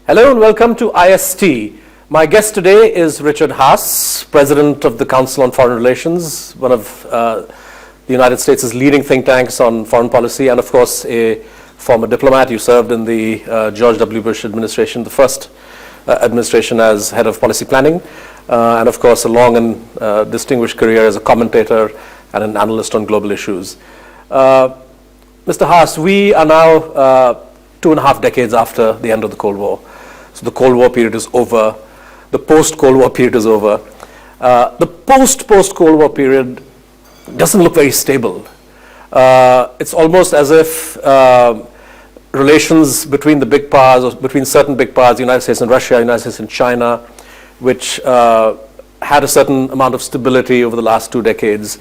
Hello and welcome to IST. My guest today is Richard Haass, President of the Council on Foreign Relations, one of the United States' leading think tanks on foreign policy, and of course a former diplomat. You served in the George W. Bush administration, the first administration as head of policy planning, and of course a long and distinguished career as a commentator and an analyst on global issues. Mr. Haass, we are now 2.5 decades after the end of the Cold War. So the Cold War period is over. The post-Cold War period is over. The post-Cold War period doesn't look very stable. It's almost as if relations between the big powers, or between certain big powers, the United States and Russia, United States and China, which had a certain amount of stability over the last 2 decades,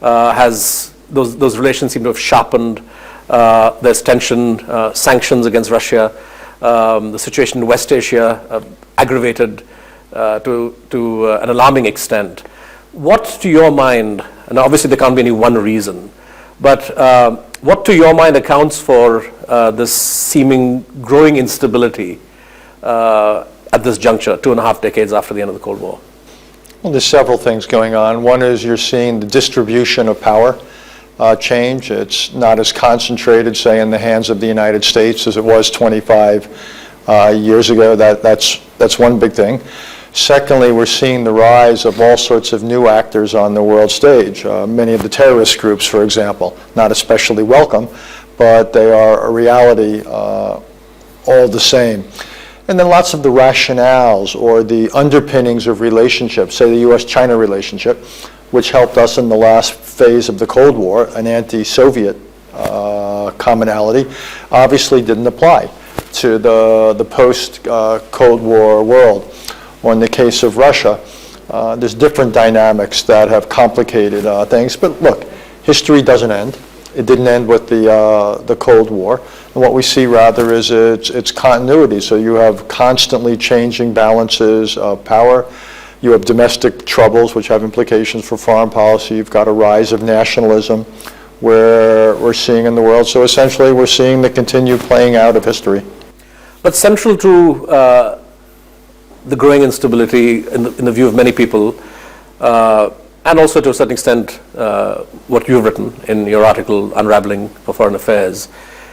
those relations seem to have sharpened. There's tension, sanctions against Russia. The situation in West Asia aggravated to an alarming extent. What, to your mind, and obviously there can't be any one reason, but what to your mind accounts for this seeming growing instability at this juncture, 2.5 decades after the end of the Cold War? Well, there's several things going on. One is you're seeing the distribution of power change. It's not as concentrated, say, in the hands of the United States as it was 25 years ago. That's one big thing. Secondly, we're seeing the rise of all sorts of new actors on the world stage. Many of the terrorist groups, for example, not especially welcome, but they are a reality all the same. And then lots of the rationales or the underpinnings of relationships, say the U.S.-China relationship, which helped us in the last phase of the Cold War, an anti-Soviet commonality, obviously didn't apply to the post-Cold War world. Or in the case of Russia, there's different dynamics that have complicated things. But look, history doesn't end. It didn't end with the Cold War. And what we see rather is its continuity. So you have constantly changing balances of power. You have domestic troubles which have implications for foreign policy. You've got a rise of nationalism where we're seeing in the world. So essentially we're seeing the continued playing out of history. But central to the growing instability in the view of many people, and also to a certain extent what you've written in your article, Unraveling for Foreign Affairs,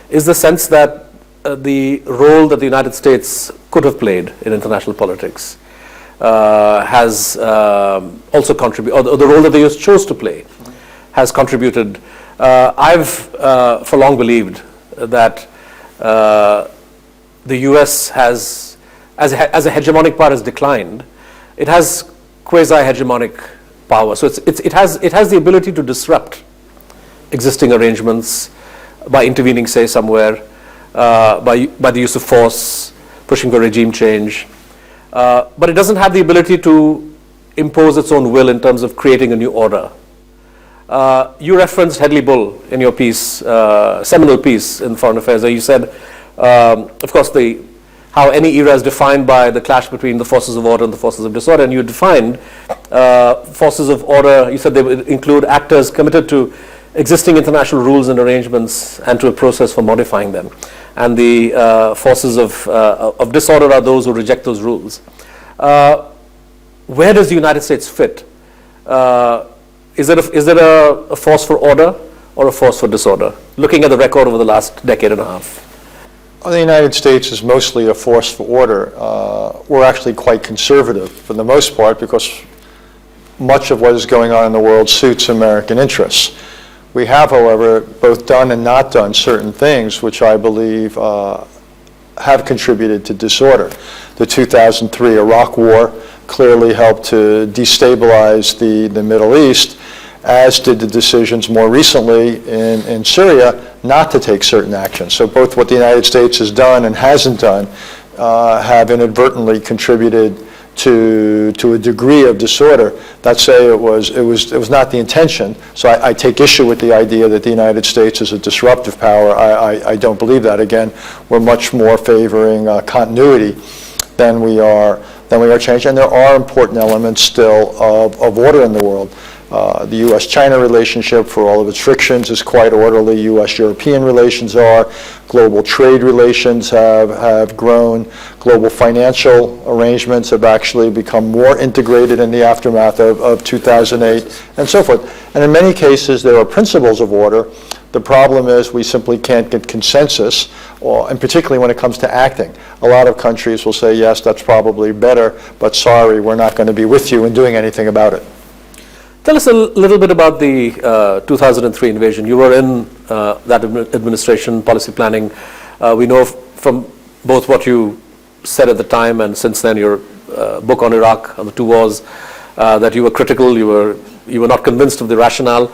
is the sense that the role that the United States could have played in international politics has also contributed, or the role that the US chose to play has contributed. I've for long believed that the US has, as a hegemonic power has declined, it has quasi-hegemonic power. So it has the ability to disrupt existing arrangements by intervening, say, somewhere, by the use of force, pushing for regime change. But it doesn't have the ability to impose its own will in terms of creating a new order. You referenced Hedley Bull in your piece, seminal piece in Foreign Affairs, where you said, of course, how any era is defined by the clash between the forces of order and the forces of disorder, and you defined forces of order, you said they would include actors committed to existing international rules and arrangements and to a process for modifying them. And the forces of disorder are those who reject those rules. Where does the United States fit? Is it a force for order or a force for disorder? Looking at the record over the last decade and a half. Well, the United States is mostly a force for order. We're actually quite conservative for the most part because much of what is going on in the world suits American interests. We have, however, both done and not done certain things which I believe have contributed to disorder. The 2003 Iraq War clearly helped to destabilize the Middle East, as did the decisions more recently in Syria not to take certain actions. So both what the United States has done and hasn't done have inadvertently contributed to a degree of disorder. That say it was not the intention. So I take issue with the idea that the United States is a disruptive power. I don't believe that. Again, we're much more favoring continuity than we are change. And there are important elements still of order in the world. The U.S.-China relationship, for all of its frictions, is quite orderly. U.S.-European relations are. Global trade relations have grown. Global financial arrangements have actually become more integrated in the aftermath of 2008, and so forth. And in many cases, there are principles of order. The problem is we simply can't get consensus, and particularly when it comes to acting. A lot of countries will say, yes, that's probably better, but sorry, we're not going to be with you in doing anything about it. Tell us a little bit about the 2003 invasion. You were in that administration, policy planning. We know from both what you said at the time and since then, your book on Iraq, on the two wars, that you were critical, you were not convinced of the rationale.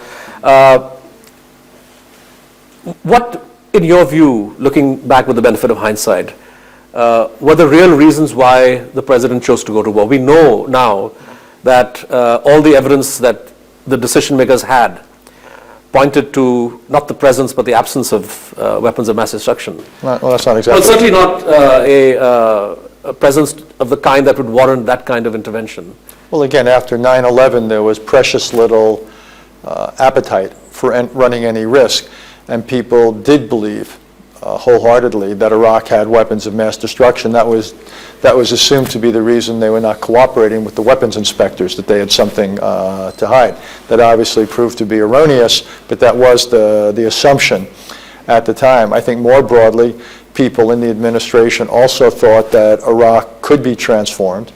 What, in your view, looking back with the benefit of hindsight, were the real reasons why the president chose to go to war? We know now that all the evidence that the decision makers had pointed to not the presence but the absence of weapons of mass destruction. Well, that's not exactly. Well, certainly not a presence of the kind that would warrant that kind of intervention. Well, again, after 9/11, there was precious little appetite for running any risk, and people did believe wholeheartedly that Iraq had weapons of mass destruction. That was assumed to be the reason they were not cooperating with the weapons inspectors, that they had something to hide. That obviously proved to be erroneous, but that was the assumption at the time. I think more broadly, people in the administration also thought that Iraq could be transformed,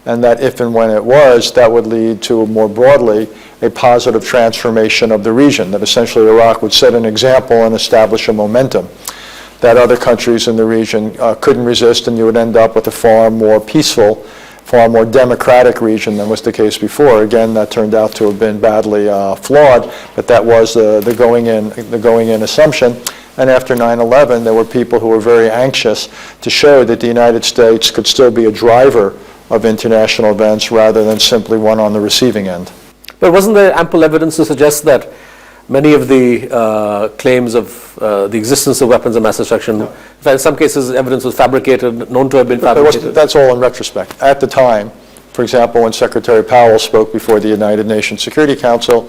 and that if and when it was, that would lead to, more broadly, a positive transformation of the region, that essentially Iraq would set an example and establish a momentum that other countries in the region couldn't resist, and you would end up with a far more peaceful, far more democratic region than was the case before. Again, that turned out to have been badly flawed, but that was the going-in assumption. And after 9/11, there were people who were very anxious to show that the United States could still be a driver of international events rather than simply one on the receiving end. But wasn't there ample evidence to suggest that many of the claims of the existence of weapons of mass destruction, in some cases evidence was fabricated, known to have been fabricated? That's all in retrospect. At the time, for example, when Secretary Powell spoke before the United Nations Security Council,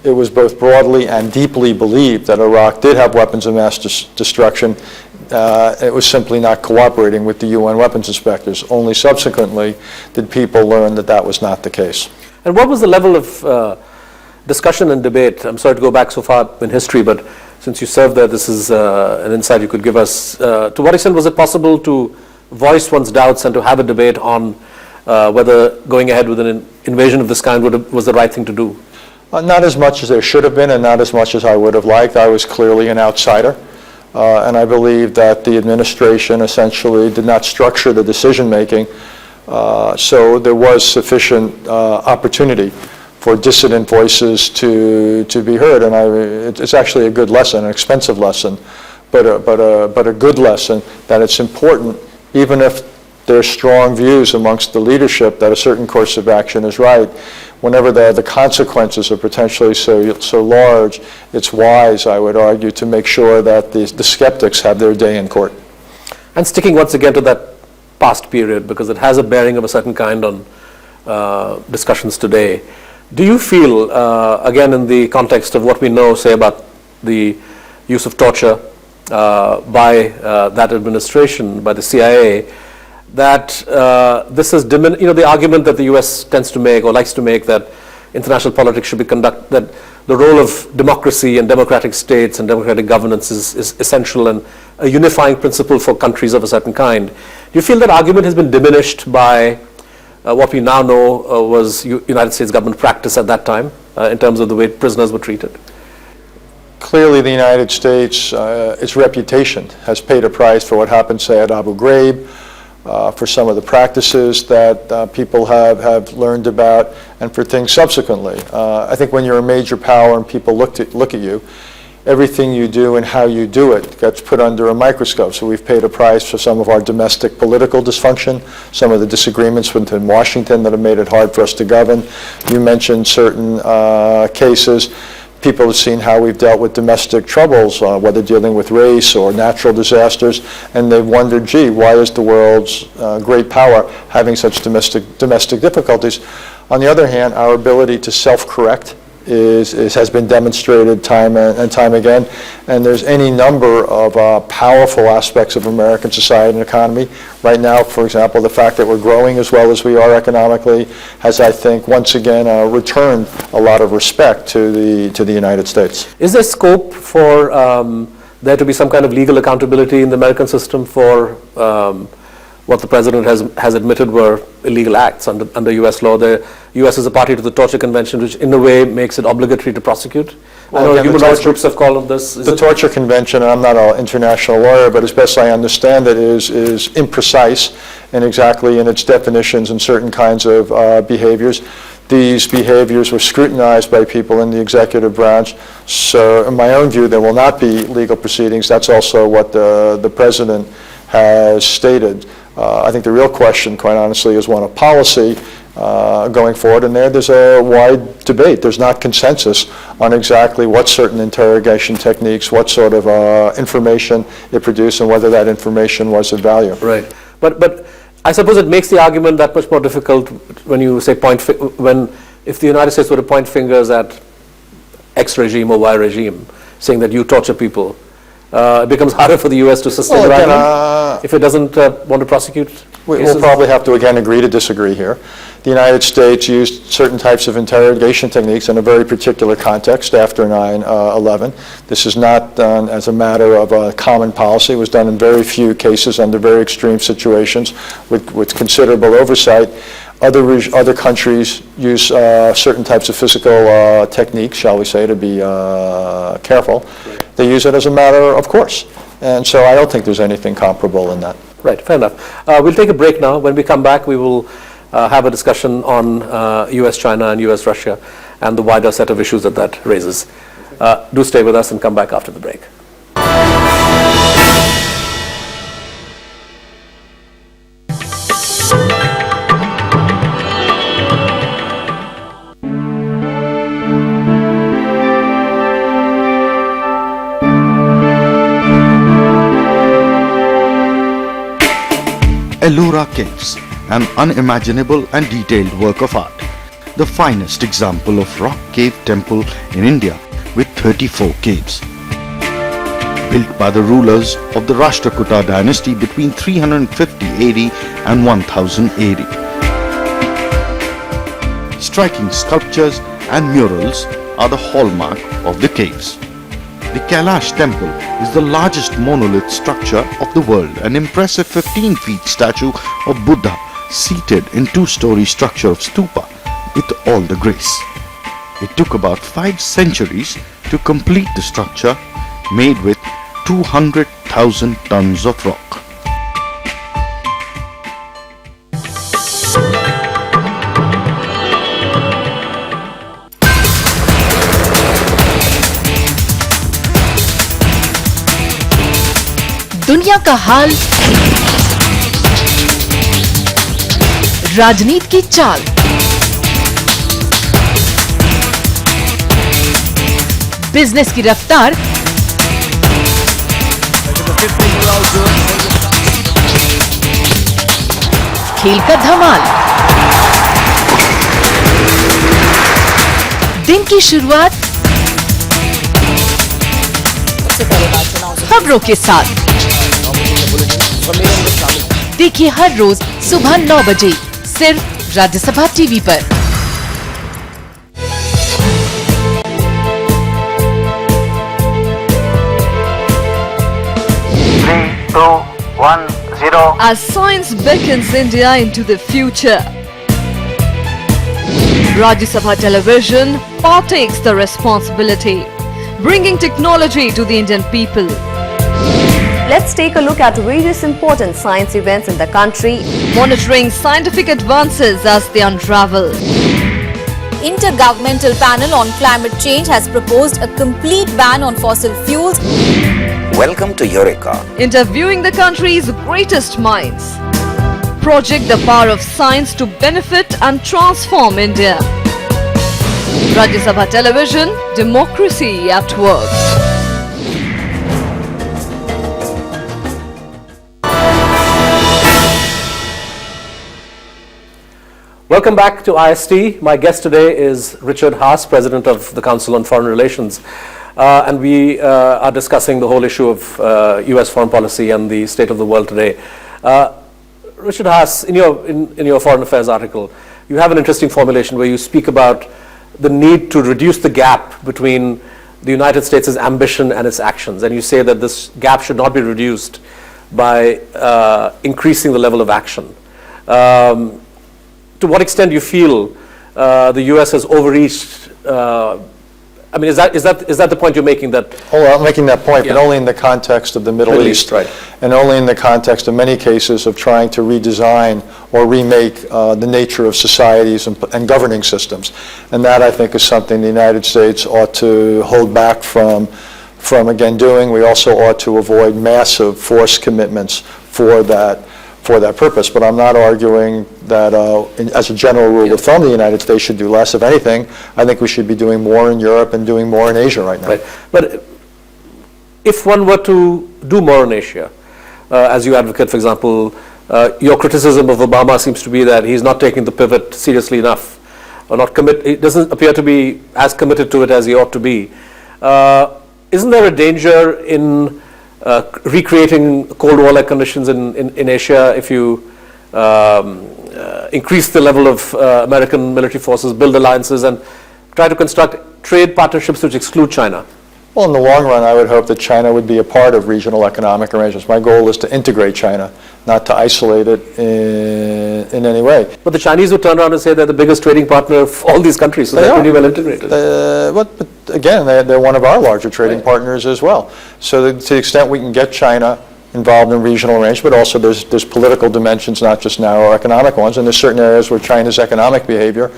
it was both broadly and deeply believed that Iraq did have weapons of mass destruction. It was simply not cooperating with the UN weapons inspectors. Only subsequently did people learn that that was not the case. And what was the level of discussion and debate? I'm sorry to go back so far in history, but since you served there, this is an insight you could give us. To what extent was it possible to voice one's doubts and to have a debate on whether going ahead with an invasion of this kind was the right thing to do? Not as much as there should have been, and not as much as I would have liked. I was clearly an outsider, and I believe that the administration essentially did not structure the decision-making, so there was sufficient opportunity for dissident voices to be heard. And it's actually a good lesson, an expensive lesson, but a good lesson, that it's important, even if there's strong views amongst the leadership that a certain course of action is right, whenever the consequences are potentially so large, it's wise, I would argue, to make sure that the skeptics have their day in court. And sticking once again to that past period, because it has a bearing of a certain kind on discussions today, do you feel, again in the context of what we know, say, about the use of torture by that administration, by the CIA, that this has diminished, the argument that the US tends to make or likes to make, that international politics should be conducted, that the role of democracy and democratic states and democratic governance is essential and a unifying principle for countries of a certain kind. Do you feel that argument has been diminished by what we now know was United States government practice at that time in terms of the way prisoners were treated? Clearly, the United States, its reputation has paid a price for what happened, say, at Abu Ghraib, for some of the practices that people have learned about, and for things subsequently. I think when you're a major power and people look at you, everything you do and how you do it gets put under a microscope. So we've paid a price for some of our domestic political dysfunction, some of the disagreements within Washington that have made it hard for us to govern. You mentioned certain cases. People have seen how we've dealt with domestic troubles, whether dealing with race or natural disasters, and they've wondered, gee, why is the world's great power having such domestic difficulties? On the other hand, our ability to self-correct has been demonstrated time and time again. And there's any number of powerful aspects of American society and economy. Right now, for example, the fact that we're growing as well as we are economically has, I think, once again returned a lot of respect to the United States. Is there scope for there to be some kind of legal accountability in the American system for what the president has admitted were illegal acts under U.S. law? The U.S. is a party to the Torture Convention, which in a way makes it obligatory to prosecute. Well, I know again, human rights groups have called on this. The Torture Convention, and I'm not an international lawyer, but as best I understand it, is imprecise in its definitions and certain kinds of behaviors. These behaviors were scrutinized by people in the executive branch. So in my own view, there will not be legal proceedings. That's also what the president has stated. I think the real question, quite honestly, is one of policy going forward, and there's a wide debate. There's not consensus on exactly what certain interrogation techniques, what sort of information it produced, and whether that information was of value. Right, but I suppose it makes the argument that much more difficult when you say if the United States were to point fingers at X regime or Y regime, saying that you torture people, it becomes harder for the U.S. to sustain the argument if it doesn't want to prosecute. We'll probably have to again agree to disagree here. The United States used certain types of interrogation techniques in a very particular context after 9/11. This is not done as a matter of a common policy. It was done in very few cases under very extreme situations with considerable oversight. Other countries use certain types of physical techniques, shall we say, to be careful. Right. They use it as a matter of course. And so I don't think there's anything comparable in that. Right, fair enough. We'll take a break now. When we come back, we will have a discussion on US-China and US-Russia and the wider set of issues that raises. Do stay with us and come back after the break. Ellora Caves, an unimaginable and detailed work of art. The finest example of rock cave temple in India with 34 caves. Built by the rulers of the Rashtrakuta dynasty between 350 AD and 1000 AD. Striking sculptures and murals are the hallmark of the caves. The Kailash temple is the largest monolith structure of the world, an impressive 15-feet statue of Buddha seated in two-story structure of stupa with all the grace. It took about 5 centuries to complete the structure, made with 200,000 tons of rock. दुनिया का हाल, राजनीति की चाल, business की रफ्तार, खेल का धमाल, दिन की शुरुआत खबरों के साथ। देखिए हर रोज सुबह 9 बजे सिर्फ राज्यसभा टीवी पर। 3, 2, 1, 0. As science beckons India into the future, Rajya Sabha Television partakes the responsibility, bringing technology to the Indian people. Let's take a look at various important science events in the country, monitoring scientific advances as they unravel. Intergovernmental Panel on Climate Change has proposed a complete ban on fossil fuels. Welcome to Eureka. Interviewing the country's greatest minds. Project the power of science to benefit and transform India. Rajya Sabha Television, democracy at work. Welcome back to IST. My guest today is Richard Haass, President of the Council on Foreign Relations. And we are discussing the whole issue of U.S. foreign policy and the state of the world today. Richard Haass, in your Foreign Affairs article, you have an interesting formulation where you speak about the need to reduce the gap between the United States' ambition and its actions. And you say that this gap should not be reduced by increasing the level of action. To what extent do you feel the U.S. has overreached? I mean, is that the point you're making? That I'm making that point, but only in the context of the Middle East, right? And only in the context, in many cases, of trying to redesign or remake the nature of societies and governing systems. And that, I think, is something the United States ought to hold back from again doing. We also ought to avoid massive force commitments for that purpose. But I'm not arguing that as a general rule of thumb, the United States should do less. If anything, I think we should be doing more in Europe and doing more in Asia right now. Right. But if one were to do more in Asia, as you advocate, for example, your criticism of Obama seems to be that he's not taking the pivot seriously enough, or he doesn't appear to be as committed to it as he ought to be. Isn't there a danger in recreating Cold War-like conditions in Asia if you increase the level of American military forces, build alliances, and try to construct trade partnerships which exclude China? Well, in the long run, I would hope that China would be a part of regional economic arrangements. My goal is to integrate China, not to isolate it in any way. But the Chinese would turn around and say they're the biggest trading partner of all these countries, so they're pretty well integrated. But again, they're one of our larger trading partners as well. So to the extent we can get China involved in regional arrangements, but also there's political dimensions, not just narrow economic ones, and there's certain areas where China's economic behavior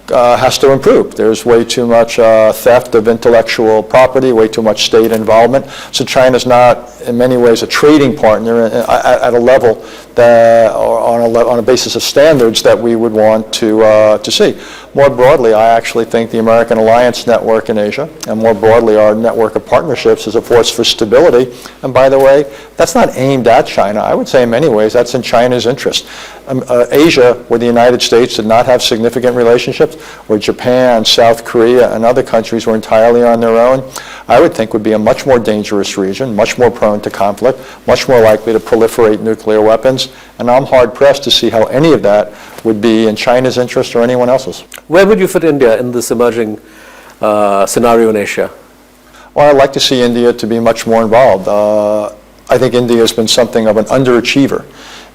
has to improve. There's way too much theft of intellectual property, way too much state involvement. So China's not, in many ways, a trading partner at a level that, or on a basis of standards that we would want to see. More broadly, I actually think the American alliance network in Asia, and more broadly our network of partnerships, is a force for stability. And by the way, that's not aimed at China. I would say in many ways that's in China's interest. Asia, where the United States did not have significant relationships, where Japan, South Korea, and other countries were entirely on their own, I would think would be a much more dangerous region, much more prone to conflict, much more likely to proliferate nuclear weapons. And I'm hard-pressed to see how any of that would be in China's interest or anyone else's. Where would you fit India in this emerging scenario in Asia? Well, I'd like to see India to be much more involved. I think India has been something of an underachiever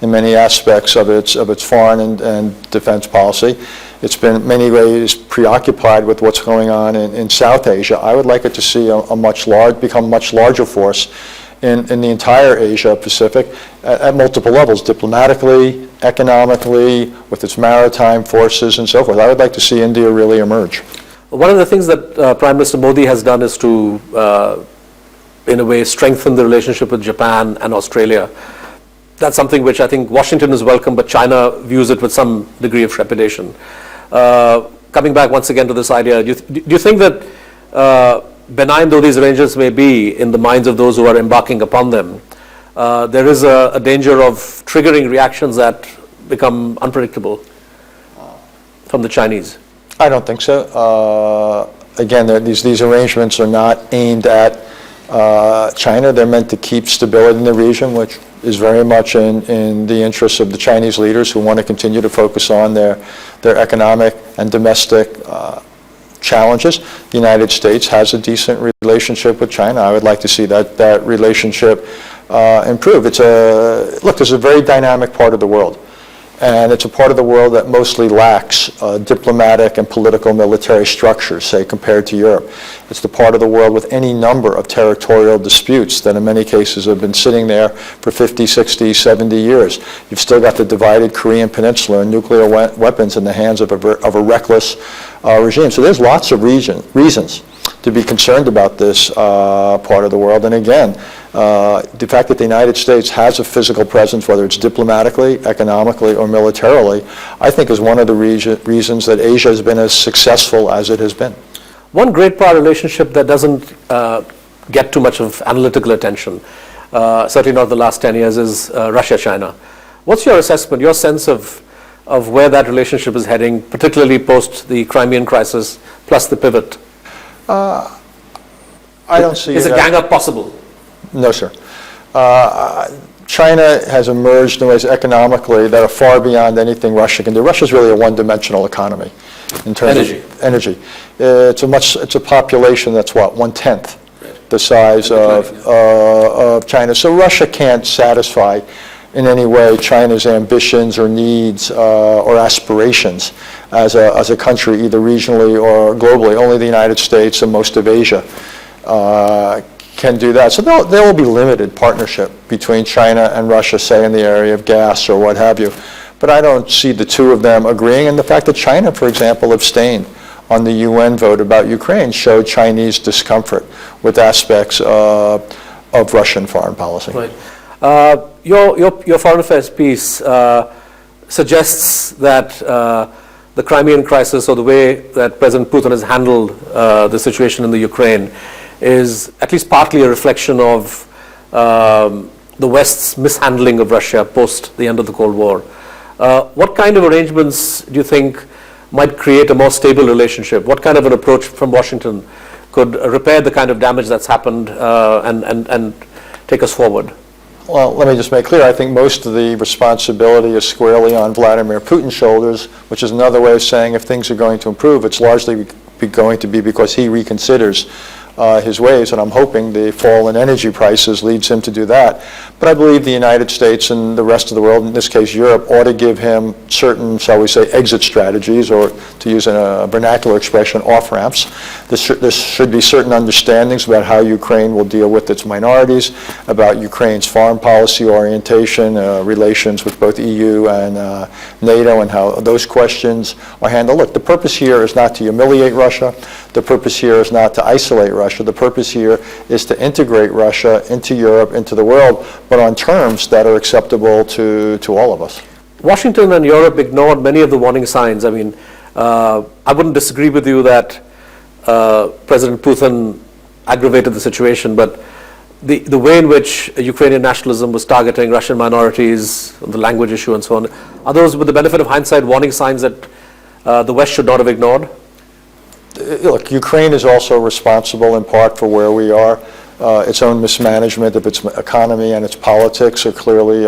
in many aspects of its foreign and defense policy. It's been in many ways preoccupied with what's going on in South Asia. I would like it to see become a much larger force in the entire Asia Pacific at multiple levels, diplomatically, economically, with its maritime forces and so forth. I would like to see India really emerge. One of the things that Prime Minister Modi has done is to, in a way, strengthen the relationship with Japan and Australia. That's something which I think Washington is welcome, but China views it with some degree of trepidation. Coming back once again to this idea, do you think that benign though these arrangements may be in the minds of those who are embarking upon them, there is a danger of triggering reactions that become unpredictable from the Chinese? I don't think so. Again, these arrangements are not aimed at China. They're meant to keep stability in the region, which is very much in the interests of the Chinese leaders who want to continue to focus on their economic and domestic challenges. The United States has a decent relationship with China. I would like to see that relationship improve. There's a very dynamic part of the world. And it's a part of the world that mostly lacks diplomatic and political military structures, say, compared to Europe. It's the part of the world with any number of territorial disputes that in many cases have been sitting there for 50, 60, 70 years. You've still got the divided Korean Peninsula and nuclear weapons in the hands of a reckless regime. So there's lots of reasons to be concerned about this part of the world. And again, the fact that the United States has a physical presence, whether it's diplomatically, economically, or militarily, I think is one of the reasons that Asia has been as successful as it has been. One great power relationship that doesn't get too much of analytical attention, certainly not the last 10 years, is Russia-China. What's your assessment, your sense of of where that relationship is heading, particularly post the Crimean crisis, plus the pivot? I don't see Is a gang up possible? No, sir. China has emerged in ways economically that are far beyond anything Russia can do. Russia's really a one-dimensional economy in terms of energy. It's a population that's what, 1/10 the size of China. So Russia can't satisfy in any way China's ambitions or needs or aspirations as a country, either regionally or globally. Only the United States and most of Asia can do that. So there will be limited partnership between China and Russia, say in the area of gas or what have you. But I don't see the two of them agreeing. And the fact that China, for example, abstained on the UN vote about Ukraine showed Chinese discomfort with aspects of Russian foreign policy. Right. Your foreign affairs piece suggests that the Crimean crisis, or the way that President Putin has handled the situation in the Ukraine, is at least partly a reflection of the West's mishandling of Russia post the end of the Cold War. What kind of arrangements do you think might create a more stable relationship? What kind of an approach from Washington could repair the kind of damage that's happened and take us forward? Well, let me just make clear, I think most of the responsibility is squarely on Vladimir Putin's shoulders, which is another way of saying if things are going to improve, it's largely going to be because he reconsiders his ways, and I'm hoping the fall in energy prices leads him to do that. But I believe the United States and the rest of the world, in this case Europe, ought to give him certain, shall we say, exit strategies, or to use a vernacular expression, off-ramps. There should be certain understandings about how Ukraine will deal with its minorities, about Ukraine's foreign policy orientation, relations with both EU and NATO, and how those questions are handled. Look, the purpose here is not to humiliate Russia. The purpose here is not to isolate Russia. The purpose here is to integrate Russia into Europe, into the world, but on terms that are acceptable to all of us. Washington and Europe ignored many of the warning signs. I mean, I wouldn't disagree with you that President Putin aggravated the situation, but the way in which Ukrainian nationalism was targeting Russian minorities, the language issue and so on, are those, with the benefit of hindsight, warning signs that the West should not have ignored? Look, Ukraine is also responsible in part for where we are. Its own mismanagement of its economy and its politics are clearly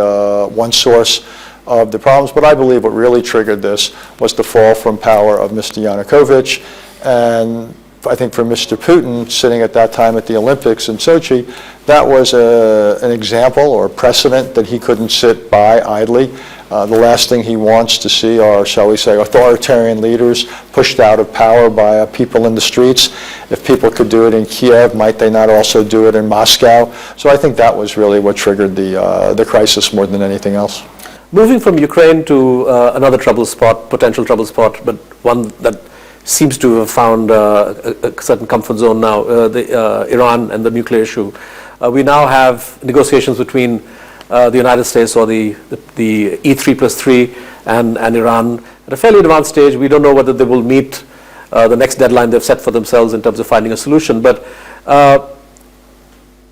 one source of the problems. But I believe what really triggered this was the fall from power of Mr. Yanukovych. And I think for Mr. Putin, sitting at that time at the Olympics in Sochi, that was an example or precedent that he couldn't sit by idly. The last thing he wants to see are, shall we say, authoritarian leaders pushed out of power by people in the streets. If people could do it in Kiev, might they not also do it in Moscow? So I think that was really what triggered the crisis more than anything else. Moving from Ukraine to another trouble spot, potential trouble spot, but one that seems to have found a certain comfort zone now, Iran and the nuclear issue. We now have negotiations between the United States, or the E3+3 and Iran at a fairly advanced stage. We don't know whether they will meet the next deadline they've set for themselves in terms of finding a solution. But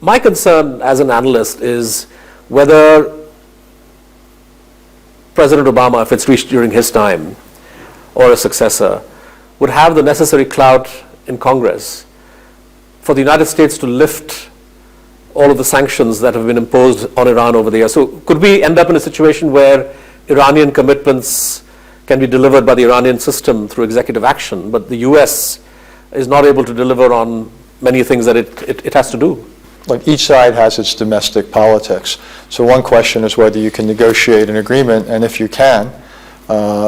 my concern as an analyst is whether President Obama, if it's reached during his time, or a successor, would have the necessary clout in Congress for the United States to lift all of the sanctions that have been imposed on Iran over the years. So could we end up in a situation where Iranian commitments can be delivered by the Iranian system through executive action, but the US is not able to deliver on many things that it has to do? Look, each side has its domestic politics. So one question is whether you can negotiate an agreement, and if you can,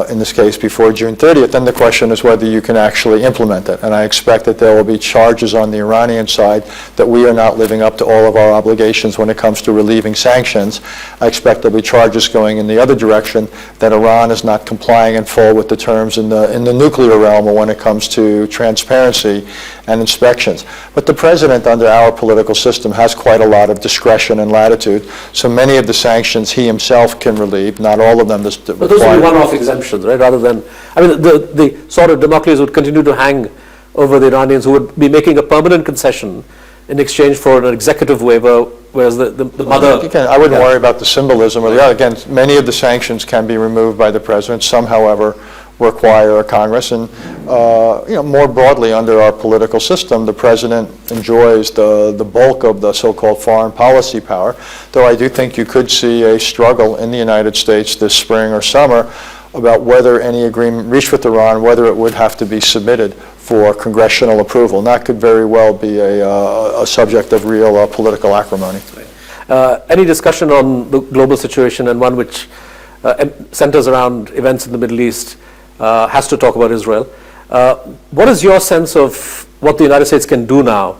in this case before June 30th, then the question is whether you can actually implement it. And I expect that there will be charges on the Iranian side that we are not living up to all of our obligations when it comes to relieving sanctions. I expect there will be charges going in the other direction, that Iran is not complying in full with the terms in the nuclear realm, or when it comes to transparency and inspections. But the president, under our political system, has quite a lot of discretion and latitude. So many of the sanctions he himself can relieve, not all of them. But those will be one-off exemptions, right? Rather than, I mean, the sort of Damocles would continue to hang over the Iranians, who would be making a permanent concession in exchange for an executive waiver, whereas the mother... Again, I wouldn't Yeah. worry about the symbolism or the other. Again, many of the sanctions can be removed by the president. Some, however, require a Congress. And more broadly under our political system, the president enjoys the bulk of the so-called foreign policy power, though I do think you could see a struggle in the United States this spring or summer about whether any agreement reached with Iran, whether it would have to be submitted for congressional approval. And that could very well be a subject of real political acrimony. Any discussion on the global situation, and one which centers around events in the Middle East, has to talk about Israel. What is your sense of what the United States can do now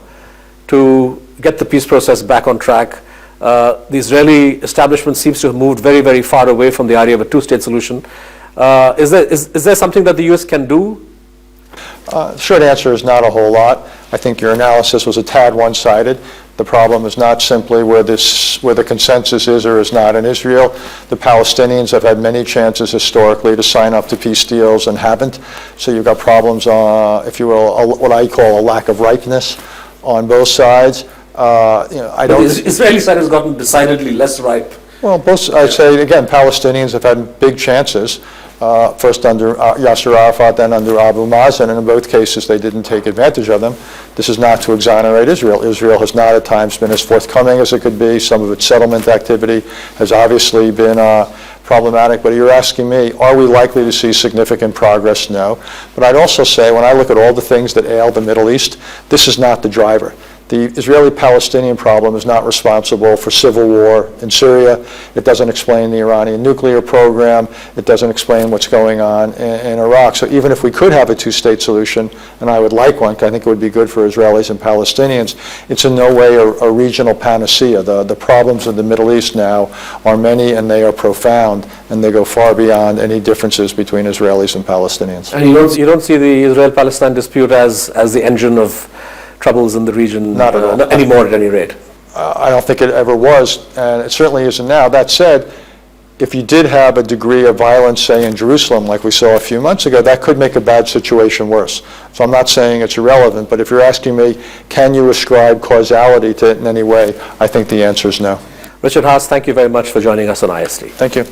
to get the peace process back on track? The Israeli establishment seems to have moved very, very far away from the idea of a two-state solution. Is there something that the U.S. can do? Short answer is not a whole lot. I think your analysis was a tad one-sided. The problem is not simply where the consensus is or is not in Israel. The Palestinians have had many chances historically to sign up to peace deals and haven't. So you've got problems, if you will, what I call a lack of ripeness on both sides. I don't. The Israeli side has gotten decidedly less ripe. Well, I'd say again, Palestinians have had big chances. First under Yasser Arafat, then under Abu Mazen, and in both cases they didn't take advantage of them. This is not to exonerate Israel. Israel has not at times been as forthcoming as it could be. Some of its settlement activity has obviously been problematic, but you're asking me, are we likely to see significant progress? No. But I'd also say, when I look at all the things that ail the Middle East, this is not the driver. The Israeli-Palestinian problem is not responsible for civil war in Syria. It doesn't explain the Iranian nuclear program. It doesn't explain what's going on in Iraq. So even if we could have a two-state solution, and I would like one, 'cause I think it would be good for Israelis and Palestinians, it's in no way a regional panacea. The problems in the Middle East now are many, and they are profound, and they go far beyond any differences between Israelis and Palestinians. And you don't see the Israel-Palestine dispute as the engine of troubles in the region? Not at all. Not anymore, at any rate. I don't think it ever was, and it certainly isn't now. That said, if you did have a degree of violence, say in Jerusalem, like we saw a few months ago, that could make a bad situation worse. So I'm not saying it's irrelevant, but if you're asking me, can you ascribe causality to it in any way, I think the answer is no. Richard Haass, thank you very much for joining us on IST. Thank you.